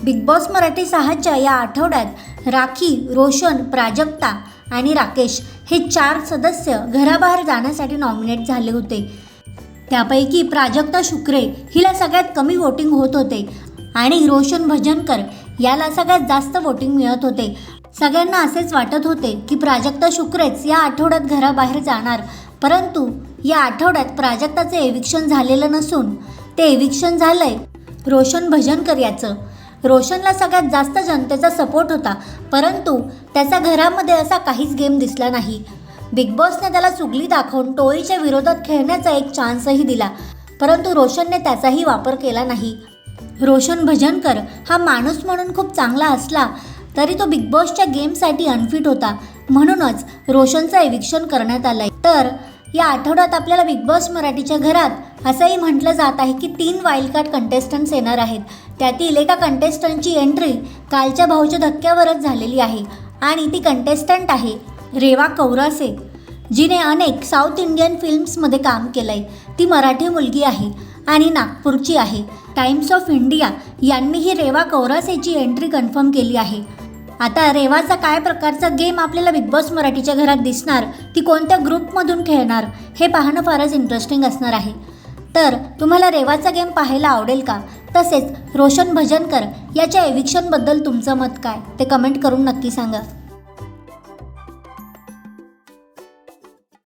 Big boss Marathi 6च्या या आठवड्यात राखी, रोशन, प्राजक्ता आणि राकेश हे 4 सदस्य घराबाहेर जाण्यासाठी नॉमिनेट झाले होते। त्यापैकी प्राजक्ता शुक्रे हिला सगळ्यात कमी वोटिंग होत होते आणि रोशन भजनकर याला सगळ्यात जास्त वोटिंग मिळत होते। सगळ्यांना असेच वाटत होते की प्राजक्ता शुक्रेच या आठवड्यात घराबाहेर जाणार, परंतु या आठवड्यात प्राजक्ताचे एविक्शन झालेलं नसून ते एविक्शन झालंय रोशन भजनकर याचं। रोशनला सगळ्यात जास्त जनतेचा सपोर्ट होता, परंतु त्याचा घरामध्ये असा काहीच गेम दिसला नाही। बिग बॉसने त्याला चुगली दाखवून टोळीच्या विरोधात खेळण्याचा एक चान्सही दिला, परंतु रोशनने त्याचाही वापर केला नाही। रोशन भजनकर हा माणूस म्हणून खूप चांगला असला तरी तो बिग बॉसच्या गेमसाठी अनफिट होता, म्हणूनच रोशनचं एविक्शन करण्यात आलंय। तर या आठवड्यात आपल्याला बिग बॉस मराठीच्या घरात असंही म्हटलं जात आहे की 3 वाईल्ड कार्ड कंटेस्टंट्स येणार आहेत। त्यातील एका कंटेस्टंटची एंट्री कालच्या भाऊच्या धक्क्यावरच झालेली आहे आणि ती कंटेस्टंट आहे रेवा कौरासे, जिने अनेक साऊथ इंडियन फिल्म्समध्ये काम केलंय। ती मराठी मुलगी आहे आणि नागपूरची आहे। टाइम्स ऑफ इंडिया यांनीही रेवा कौरासेची एंट्री कन्फर्म केली आहे। आता रेवाचा काय प्रकारचा गेम आपल्याला बिग बॉस मराठीच्या घरात दिसणार, ती कोणत्या ग्रुपमधून खेळणार हे पाहणं फारच इंटरेस्टिंग असणार आहे। तर तुम्हाला रेवाचा गेम पाहायला आवडेल का? तसेच रोशन भजनकर याच्या एविक्शनबद्दल तुमचं मत काय ते कमेंट करून नक्की सांगा।